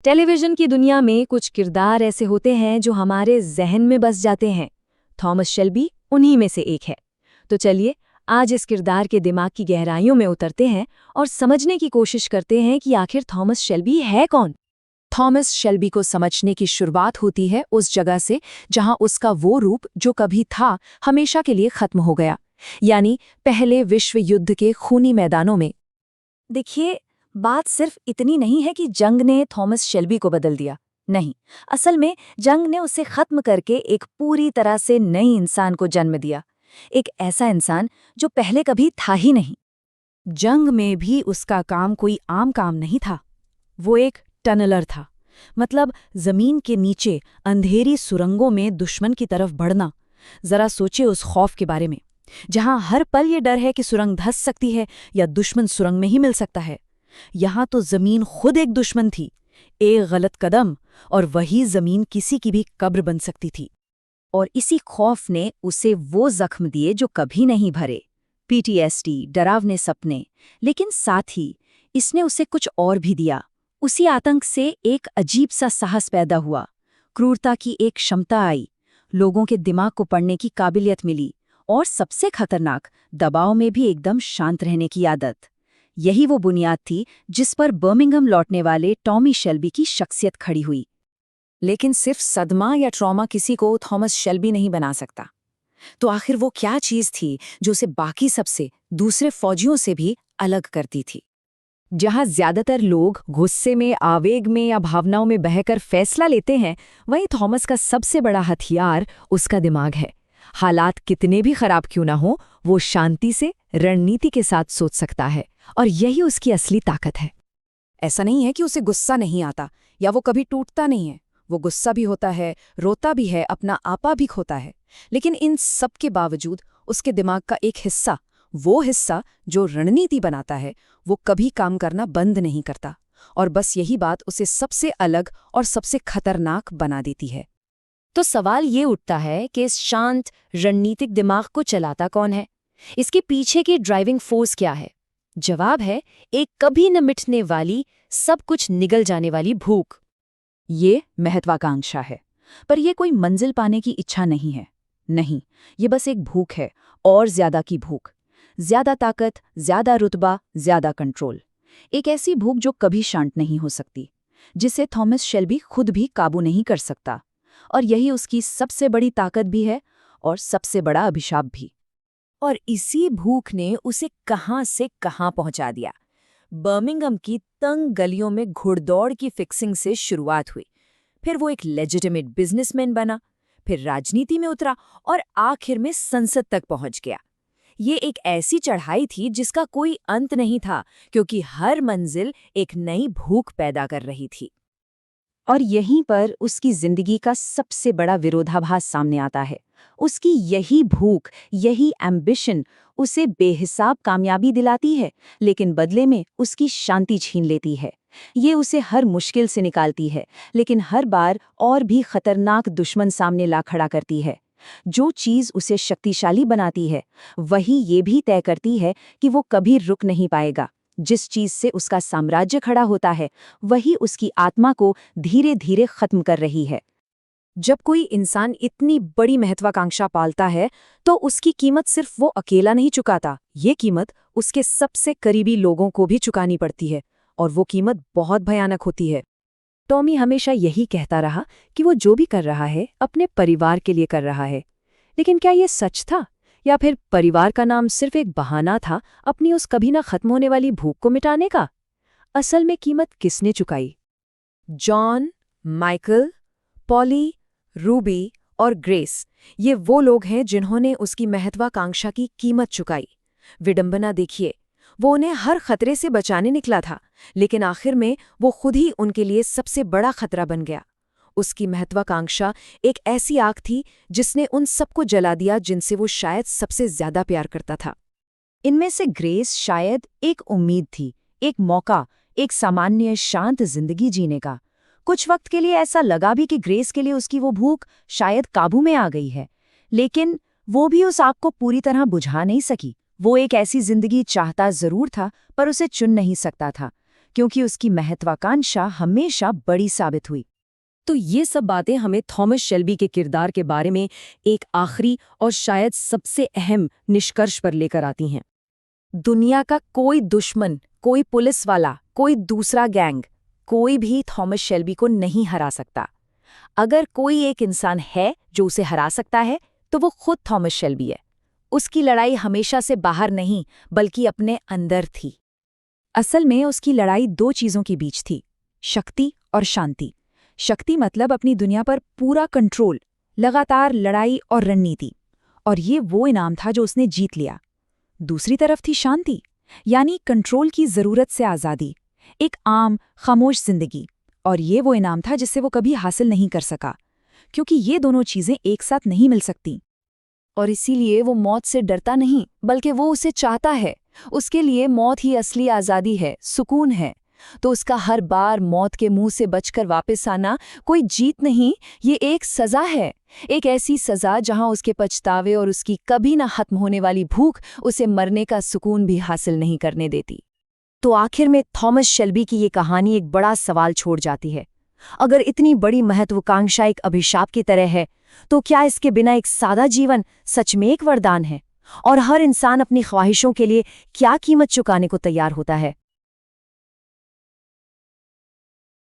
Television की दुनिया में कुछ किरदार ऐसे होते हैं जो हमारे जहन में बस जाते हैं। थॉमस शेल्बी उन्हीं में से एक है। तो चलिए आज इस किरदार के दिमाग की गहराइयों में उतरते हैं और समझने की कोशिश करते हैं कि आखिर थॉमस शेल्बी है कौन। थॉमस शेल्बी को समझने की शुरुआत होती है उस जगह से जहां उसका वो रूप जो कभी था हमेशा के लिए खत्म हो गया, यानी पहले विश्व युद्ध के खूनी मैदानों में। देखिए, बात सिर्फ इतनी नहीं है कि जंग ने थॉमस शेल्बी को बदल दिया। नहीं, असल में जंग ने उसे खत्म करके एक पूरी तरह से नई इंसान को जन्म दिया। एक ऐसा इंसान जो पहले कभी था ही नहीं। जंग में भी उसका काम कोई आम काम नहीं था। वो एक टनलर था, मतलब जमीन के नीचे अंधेरी सुरंगों में दुश्मन की तरफ बढ़ना। जरा सोचिए उस खौफ के बारे में, जहां हर पल ये डर है कि सुरंग धंस सकती है या दुश्मन सुरंग में ही मिल सकता है। यहां तो जमीन खुद एक दुश्मन थी। एक गलत कदम और वही जमीन किसी की भी कब्र बन सकती थी। और इसी खौफ ने उसे वो जख्म दिए जो कभी नहीं भरे, पीटीएसडी, डरावने सपने। लेकिन साथ ही इसने उसे कुछ और भी दिया। उसी आतंक से एक अजीब सा साहस पैदा हुआ, क्रूरता की एक क्षमता आई, लोगों के दिमाग को पढ़ने की काबिलियत मिली, और सबसे खतरनाक, दबाव में भी एकदम शांत रहने की आदत। यही वो बुनियाद थी जिस पर बर्मिंघम लौटने वाले टॉमी शेल्बी की शख्सियत खड़ी हुई। लेकिन सिर्फ सदमा या ट्रॉमा किसी को थॉमस शेल्बी नहीं बना सकता। तो आखिर वो क्या चीज थी जो उसे बाकी सबसे, दूसरे फौजियों से भी अलग करती थी? जहां ज्यादातर लोग गुस्से में, आवेग में या भावनाओं में बहकर फैसला लेते हैं, वहीं थॉमस का सबसे बड़ा हथियार उसका दिमाग है। हालात कितने भी खराब क्यों ना हो, वो शांति से, रणनीति के साथ सोच सकता है, और यही उसकी असली ताकत है। ऐसा नहीं है कि उसे गुस्सा नहीं आता या वो कभी टूटता नहीं है। वो गुस्सा भी होता है, रोता भी है, अपना आपा भी खोता है। लेकिन इन सब के बावजूद उसके दिमाग का एक हिस्सा, वो हिस्सा जो रणनीति बनाता है, वो कभी काम करना बंद नहीं करता। और बस यही बात उसे सबसे अलग और सबसे खतरनाक बना देती है। तो सवाल ये उठता है कि इस शांत रणनीतिक दिमाग को चलाता कौन है? इसके पीछे की ड्राइविंग फोर्स क्या है? जवाब है एक कभी न मिटने वाली, सब कुछ निगल जाने वाली भूख। ये महत्वाकांक्षा है, पर यह कोई मंजिल पाने की इच्छा नहीं है। नहीं, ये बस एक भूख है, और ज्यादा की भूख। ज्यादा ताकत, ज्यादा रुतबा, ज्यादा कंट्रोल। एक ऐसी भूख जो कभी शांत नहीं हो सकती, जिसे थॉमस शेल्बी खुद भी काबू नहीं कर सकता। और यही उसकी सबसे बड़ी ताकत भी है, और सबसे बड़ा अभिशाप भी। और इसी भूख ने उसे कहां से कहां पहुंचा दिया। बर्मिंघम की तंग गलियों में घुड़दौड़ की फिक्सिंग से शुरुआत हुई, फिर वो एक लेजिटिमेट बिजनेसमैन बना, फिर राजनीति में उतरा, और आखिर में संसद तक पहुंच गया। ये एक ऐसी चढ़ाई थी जिसका कोई अंत नहीं था, क्योंकि हर मंजिल एक नई भूख पैदा कर रही थी। और यहीं पर उसकी जिंदगी का सबसे बड़ा विरोधाभास सामने आता है। उसकी यही भूख, यही एम्बिशन उसे बेहिसाब कामयाबी दिलाती है, लेकिन बदले में उसकी शांति छीन लेती है। ये उसे हर मुश्किल से निकालती है, लेकिन हर बार और भी खतरनाक दुश्मन सामने ला खड़ा करती है। जो चीज़ उसे शक्तिशाली बनाती है, वही ये भी तय करती है कि वो कभी रुक नहीं पाएगा। जिस चीज से उसका साम्राज्य खड़ा होता है, वही उसकी आत्मा को धीरे धीरे खत्म कर रही है। जब कोई इंसान इतनी बड़ी महत्वाकांक्षा पालता है, तो उसकी कीमत सिर्फ वो अकेला नहीं चुकाता, ये कीमत उसके सबसे करीबी लोगों को भी चुकानी पड़ती है, और वो कीमत बहुत भयानक होती है। टॉमी हमेशा यही कहता रहा कि वो जो भी कर रहा है अपने परिवार के लिए कर रहा है। लेकिन क्या ये सच था, या फिर परिवार का नाम सिर्फ एक बहाना था अपनी उस कभी ना खत्म होने वाली भूख को मिटाने का? असल में कीमत किसने चुकाई? जॉन, माइकल, पॉली, रूबी और ग्रेस, ये वो लोग हैं जिन्होंने उसकी महत्वाकांक्षा की कीमत चुकाई। विडंबना देखिए, वो उन्हें हर खतरे से बचाने निकला था, लेकिन आखिर में वो खुद ही उनके लिए सबसे बड़ा खतरा बन गया। उसकी महत्वाकांक्षा एक ऐसी आग थी जिसने उन सबको जला दिया जिनसे वो शायद सबसे ज्यादा प्यार करता था। इनमें से ग्रेस शायद एक उम्मीद थी, एक मौका, एक सामान्य शांत जिंदगी जीने का। कुछ वक्त के लिए ऐसा लगा भी कि ग्रेस के लिए उसकी वो भूख शायद काबू में आ गई है, लेकिन वो भी उस आग को पूरी तरह बुझा नहीं सकी। वो एक ऐसी जिंदगी चाहता जरूर था, पर उसे चुन नहीं सकता था। क्योंकि उसकी महत्वाकांक्षा हमेशा बड़ी साबित हुई। तो ये सब बातें हमें थॉमस शेल्बी के किरदार के बारे में एक आखिरी और शायद सबसे अहम निष्कर्ष पर लेकर आती हैं। दुनिया का कोई दुश्मन, कोई पुलिस वाला, कोई दूसरा गैंग, कोई भी थॉमस शेल्बी को नहीं हरा सकता। अगर कोई एक इंसान है जो उसे हरा सकता है, तो वो खुद थॉमस शेल्बी है। उसकी लड़ाई हमेशा से बाहर नहीं, बल्कि अपने अंदर थी। असल में उसकी लड़ाई दो चीज़ों के बीच थी, शक्ति और शांति। शक्ति मतलब अपनी दुनिया पर पूरा कंट्रोल, लगातार लड़ाई और रणनीति, और ये वो इनाम था जो उसने जीत लिया। दूसरी तरफ थी शांति, यानी कंट्रोल की ज़रूरत से आज़ादी, एक आम खामोश जिंदगी, और ये वो इनाम था जिसे वो कभी हासिल नहीं कर सका, क्योंकि ये दोनों चीज़ें एक साथ नहीं मिल सकती। और इसीलिए वो मौत से डरता नहीं, बल्कि वो उसे चाहता है। उसके लिए मौत ही असली आज़ादी है, सुकून है। तो उसका हर बार मौत के मुंह से बचकर वापस आना कोई जीत नहीं, ये एक सज़ा है। एक ऐसी सज़ा जहां उसके पछतावे और उसकी कभी ना खत्म होने वाली भूख उसे मरने का सुकून भी हासिल नहीं करने देती। तो आखिर में थॉमस शेल्बी की ये कहानी एक बड़ा सवाल छोड़ जाती है। अगर इतनी बड़ी महत्वाकांक्षा एक अभिशाप की तरह है, तो क्या इसके बिना एक सादा जीवन सच में एक वरदान है? और हर इंसान अपनी ख्वाहिशों के लिए क्या कीमत चुकाने को तैयार होता है?